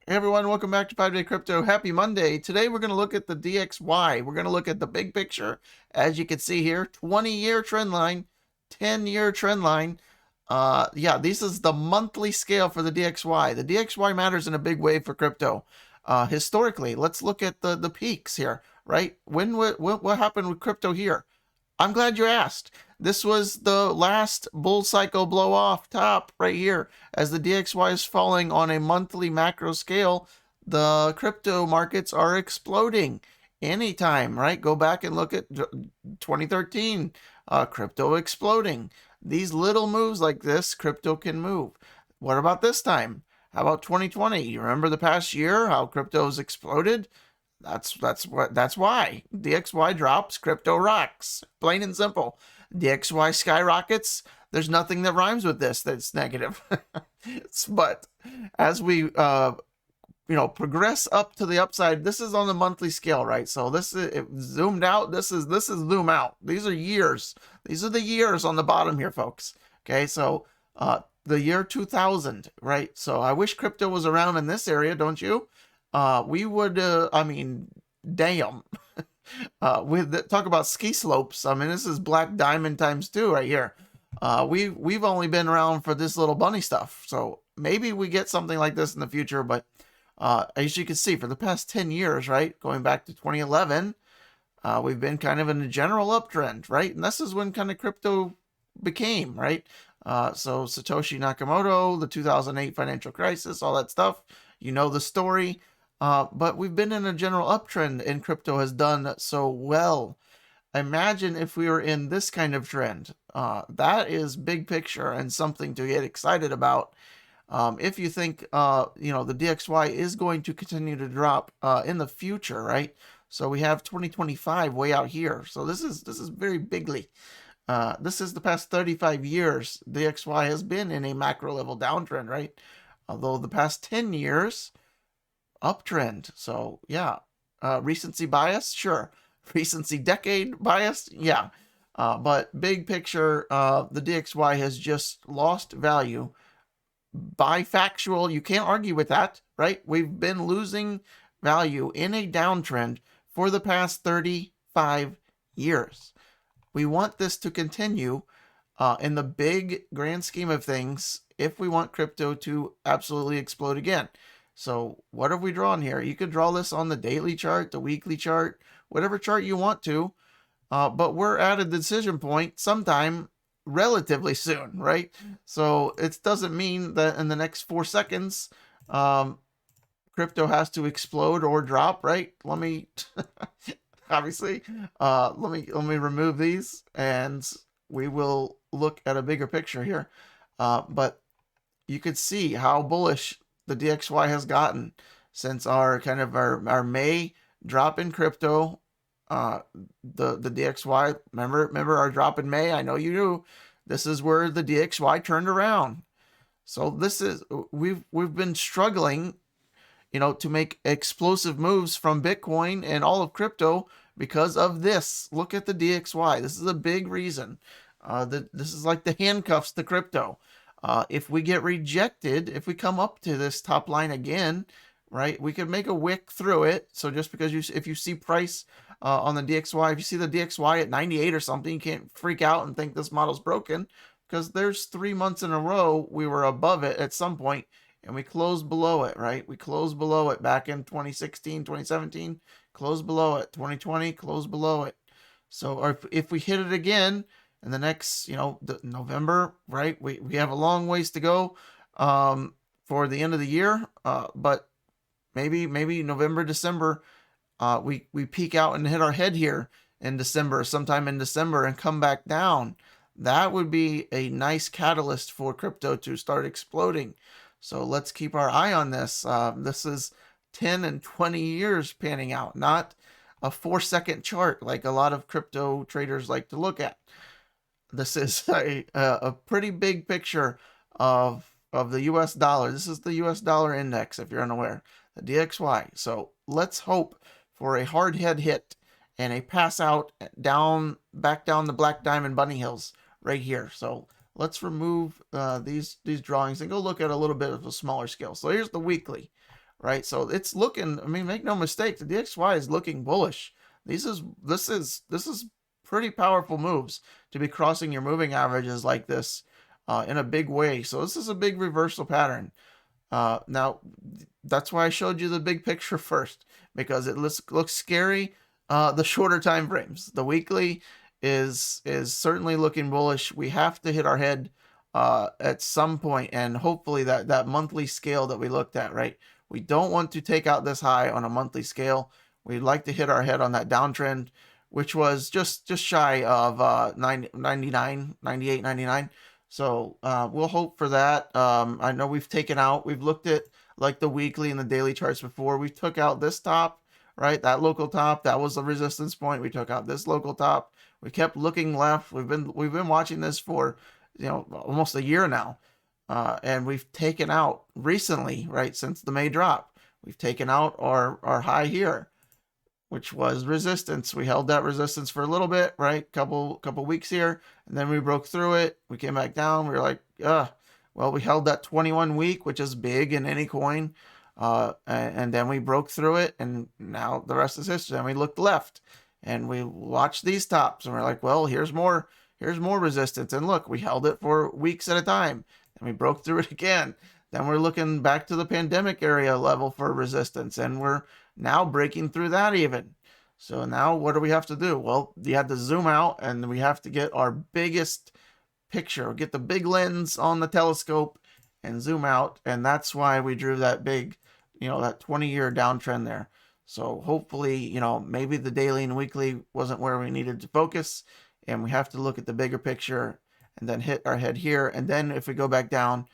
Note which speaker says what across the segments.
Speaker 1: Hey everyone, welcome back to 5 Day Crypto. Happy Monday. Today we're going to look at the DXY. We're going to look at the big picture. As you can see here, 20-year trend line, 10-year trend line. Yeah, this is the monthly scale for the DXY. The DXY matters in a big way for crypto. Historically, let's look at the peaks here, right? What happened with crypto here? I'm glad you asked. This was the last bull cycle blow off top right here. As the DXY is falling on a monthly macro scale, the crypto markets are exploding anytime, right? Go back and look at 2013, crypto exploding. These little moves like this, crypto can move. What about this time? How about 2020? You remember the past year, how crypto's exploded? That's why DXY drops, crypto rocks. Plain and simple. DXY skyrockets. There's nothing that rhymes with this that's negative. But as we progress up to the upside, this is on the monthly scale, right? So this is zoomed out. This is zoom out. These are years. These are the years on the bottom here, folks. Okay, so the year 2000, right? So I wish crypto was around in this area, don't you? We would, I mean, damn. Talk about ski slopes. I mean, this is black diamond times two right here. We've only been around for this little bunny stuff, so maybe we get something like this in the future. But as you can see, for the past 10 years, right, going back to 2011, we've been kind of in a general uptrend, right? And this is when kind of crypto became, right? So Satoshi Nakamoto, the 2008 financial crisis, all that stuff. You know the story. But we've been in a general uptrend, and crypto has done so well. Imagine if we were in this kind of trend. That is big picture and something to get excited about. If you think, the DXY is going to continue to drop in the future, right? So we have 2025 way out here. So this is very bigly. This is the past 35 years. DXY has been in a macro level downtrend, right? Although the past 10 years uptrend. So yeah, recency bias, sure. Recency decade bias, yeah. But big picture, the DXY has just lost value. Bifactual, you can't argue with that, right? We've been losing value in a downtrend for the past 35 years. We want this to continue in the big grand scheme of things if we want crypto to absolutely explode again. So what have we drawn here? You could draw this on the daily chart, the weekly chart, whatever chart you want to. But we're at a decision point sometime relatively soon, right? So it doesn't mean that in the next 4 seconds, crypto has to explode or drop, right? Let me obviously, let me remove these, and we will look at a bigger picture here. But you could see how bullish the DXY has gotten since our our May drop in crypto. The DXY, remember our drop in May? I know you do. This is where the DXY turned around. So this is we've been struggling, to make explosive moves from Bitcoin and all of crypto because of this. Look at the DXY. This is a big reason. This is like the handcuffs to crypto. If we get rejected, if we come up to this top line again, right, we could make a wick through it. So just because if you see price on the DXY, if you see the DXY at 98 or something, you can't freak out and think this model's broken, because there's 3 months in a row we were above it at some point and we closed below it, right? We closed below it back in 2016, 2017, closed below it, 2020, closed below it. So if we hit it again, in the next, November, right? We have a long ways to go for the end of the year, but maybe November, December, we peak out and hit our head here in December, sometime in December, and come back down. That would be a nice catalyst for crypto to start exploding. So let's keep our eye on this. This is 10 and 20 years panning out, not a 4-second chart like a lot of crypto traders like to look at. This is a pretty big picture of the US dollar. This is the US dollar index, if you're unaware, the DXY. So let's hope for a hard head hit and a pass out back down the Black Diamond Bunny Hills right here. So let's remove these drawings and go look at a little bit of a smaller scale. So here's the weekly, right? So it's looking, I mean, make no mistake, the DXY is looking bullish. This is pretty powerful moves to be crossing your moving averages like this in a big way. So this is a big reversal pattern. Now, that's why I showed you the big picture first, because it looks scary. The shorter time frames, the weekly is certainly looking bullish. We have to hit our head at some point, and hopefully that monthly scale that we looked at, right? We don't want to take out this high on a monthly scale. We'd like to hit our head on that downtrend, which was just shy of 99, 98, 99. So we'll hope for that. I know we've looked at like the weekly and the daily charts before. We took out this top, right? That local top, that was the resistance point. We took out this local top. We kept looking left. We've been watching this for, almost a year now. And we've taken out recently, right, since the May drop, we've taken out our high here, which was resistance. We held that resistance for a little bit, right? Couple weeks here, and then we broke through it. We came back down. We were like, well, we held that 21 week, which is big in any coin. And then we broke through it, and now the rest is history. And we looked left, and we watched these tops, and we're like, well, here's more resistance. And look, we held it for weeks at a time, and we broke through it again. Then we're looking back to the pandemic area level for resistance, and we're now breaking through that even. So now what do we have to do? Well, you have to zoom out, and we have to get our biggest picture, get the big lens on the telescope and zoom out. And that's why we drew that big, that 20-year downtrend there. So hopefully, maybe the daily and weekly wasn't where we needed to focus, and we have to look at the bigger picture and then hit our head here. And then if we go back down,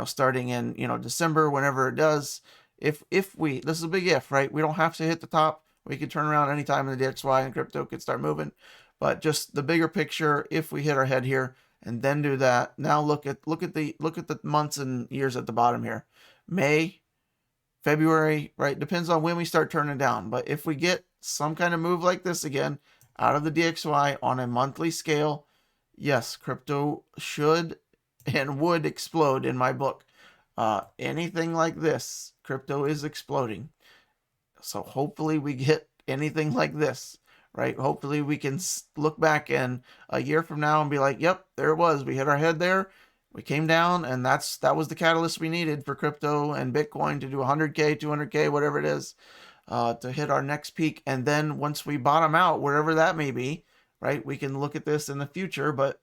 Speaker 1: starting in, December, whenever it does, if we, this is a big if, right? We don't have to hit the top. We can turn around anytime in the DXY and crypto could start moving. But just the bigger picture, if we hit our head here and then do that, now look at the months and years at the bottom here. May, February, right? Depends on when we start turning down. But if we get some kind of move like this again out of the DXY on a monthly scale, yes, crypto should and would explode in my book. Anything like this, crypto is exploding. So hopefully we get anything like this, right? Hopefully we can look back in a year from now and be like, yep, there it was. We hit our head there. We came down, and that was the catalyst we needed for crypto and Bitcoin to do 100K, 200K, whatever it is, to hit our next peak. And then once we bottom out, wherever that may be, right, we can look at this in the future. But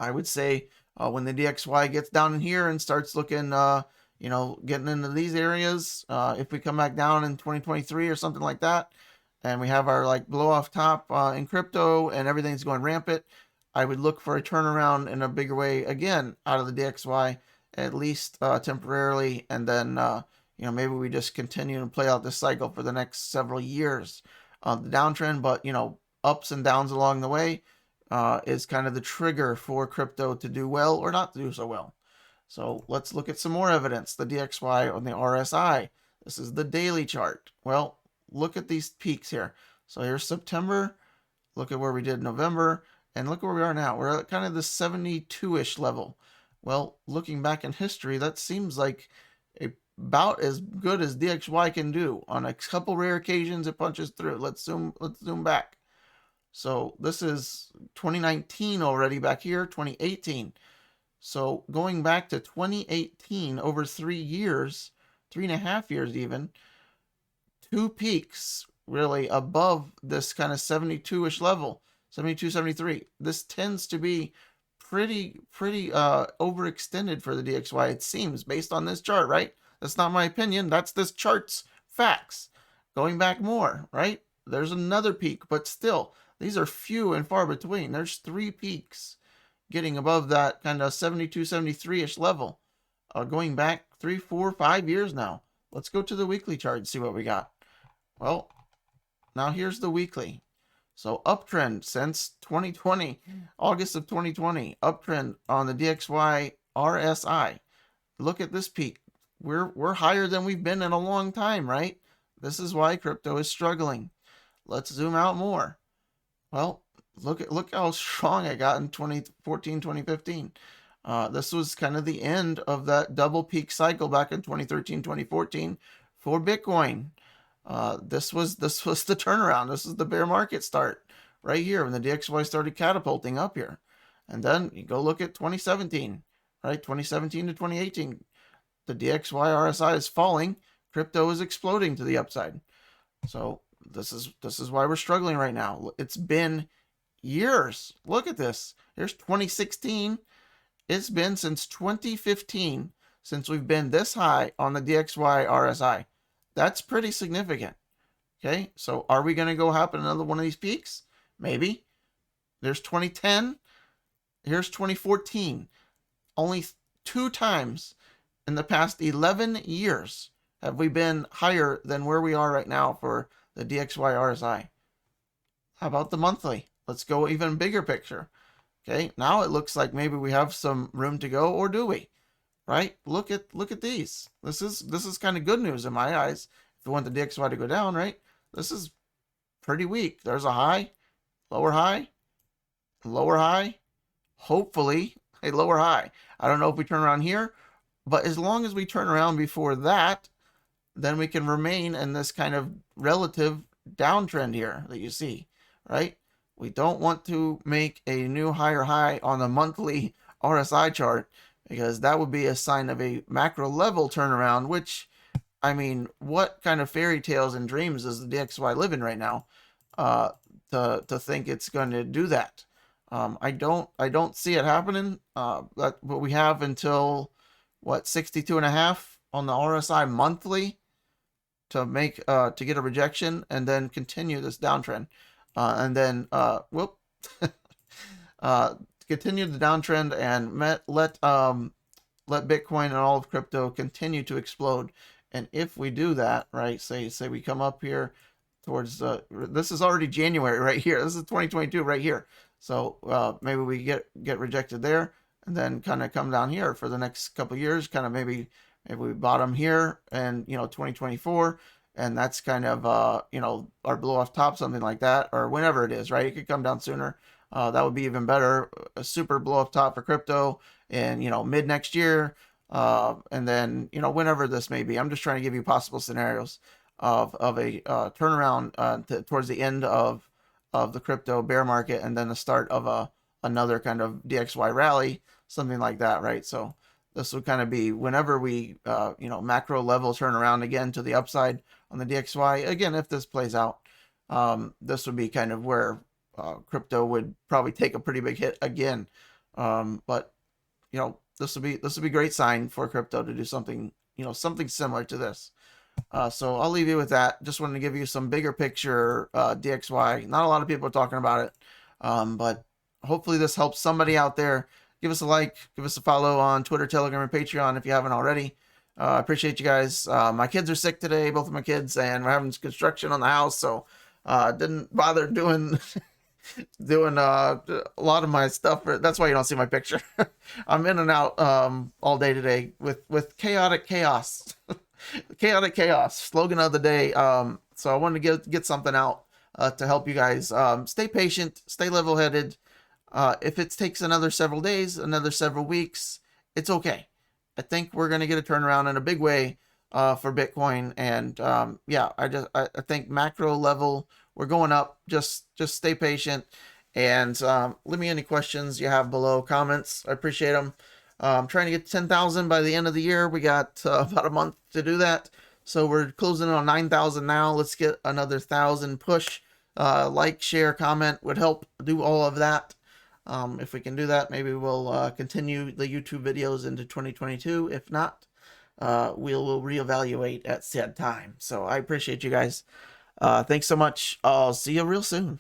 Speaker 1: I would say when the DXY gets down in here and starts looking, getting into these areas, if we come back down in 2023 or something like that, and we have our blow off top in crypto and everything's going rampant, I would look for a turnaround in a bigger way again out of the DXY, at least temporarily, and then maybe we just continue and play out this cycle for the next several years. The downtrend, but ups and downs along the way is kind of the trigger for crypto to do well or not to do so well. So let's look at some more evidence. The DXY on the RSI. This is the daily chart. Well, look at these peaks here. So here's September. Look at where we did November. And look where we are now. We're at kind of the 72-ish level. Well, looking back in history, that seems like about as good as DXY can do. On a couple rare occasions, it punches through. Let's zoom back. So this is 2019 already back here, 2018. So going back to 2018, over 3 years, 3.5 years even, 2 peaks really above this kind of 72-ish level, 72, 73. This tends to be pretty overextended for the DXY, it seems, based on this chart, right? That's not my opinion. That's this chart's facts. Going back more, right? There's another peak, but still, these are few and far between. There's 3 peaks getting above that kind of 72, 73-ish level. Going back 3, 4, 5 years now. Let's go to the weekly chart and see what we got. Well, now here's the weekly. So uptrend since 2020, August of 2020, uptrend on the DXY RSI. Look at this peak. We're higher than we've been in a long time, right? This is why crypto is struggling. Let's zoom out more. Well, look how strong I got in 2014, 2015. This was kind of the end of that double peak cycle back in 2013, 2014 for Bitcoin. This was the turnaround. This is the bear market start right here when the DXY started catapulting up here. And then you go look at 2017, right? 2017 to 2018, the DXY RSI is falling. Crypto is exploding to the upside. So this is why we're struggling right now. It's been years. Look at this. Here's 2016. It's been since 2015 since we've been this high on the DXY RSI. That's pretty significant. Okay, so are we going to go happen another one of these peaks? Maybe. There's 2010. Here's 2014. Only 2 times in the past 11 years have we been higher than where we are right now for the DXY RSI. How about the monthly? Let's go even bigger picture. Okay, now it looks like maybe we have some room to go, or do we? Right? Look at these. This is kind of good news in my eyes. If we want the DXY to go down, right? This is pretty weak. There's a high, lower high, lower high, hopefully a lower high. I don't know if we turn around here, but as long as we turn around before that, then we can remain in this kind of relative downtrend here that you see, right? We don't want to make a new higher high on the monthly RSI chart, because that would be a sign of a macro level turnaround, which, I mean, what kind of fairy tales and dreams is the DXY living right now to think it's going to do that? I don't see it happening. But we have until, what, 62.5 on the RSI monthly to make to get a rejection and then continue this downtrend. And then continue the downtrend and let Bitcoin and all of crypto continue to explode. And if we do that, right, say we come up here towards this is already January right here. This is 2022 right here. So maybe we get rejected there, and then kind of come down here for the next couple of years. Kind of maybe we bottom here, and 2024. And that's kind of, our blow off top, something like that, or whenever it is, right? It could come down sooner. That would be even better. A super blow off top for crypto in, mid next year. And then, whenever this may be. I'm just trying to give you possible scenarios of a turnaround towards the end of the crypto bear market, and then the start of another kind of DXY rally, something like that, right? So this would kind of be whenever we, macro level turn around again to the upside on the DXY. Again, if this plays out, this would be kind of where crypto would probably take a pretty big hit again. But this would be a great sign for crypto to do something, something similar to this. So I'll leave you with that. Just wanted to give you some bigger picture DXY. Not a lot of people are talking about it, but hopefully this helps somebody out there. Give us a like, give us a follow on Twitter, Telegram, and Patreon if you haven't already. I appreciate you guys. My kids are sick today, both of my kids, and we're having construction on the house, so didn't bother doing a lot of my stuff. That's why you don't see my picture. I'm in and out all day today with chaotic chaos. Chaotic chaos, slogan of the day. So I wanted to get something out to help you guys. Stay patient, stay level-headed. If it takes another several days, another several weeks, it's okay. I think we're going to get a turnaround in a big way for Bitcoin. And I think macro level, we're going up. Just stay patient. And leave me any questions you have below, comments. I appreciate them. I'm trying to get 10,000 by the end of the year. We got about a month to do that. So we're closing in on 9,000 now. Let's get another 1,000 push. Like, share, comment would help do all of that. If we can do that, maybe we'll continue the YouTube videos into 2022. If not, we'll reevaluate at said time. So I appreciate you guys. Thanks so much. I'll see you real soon.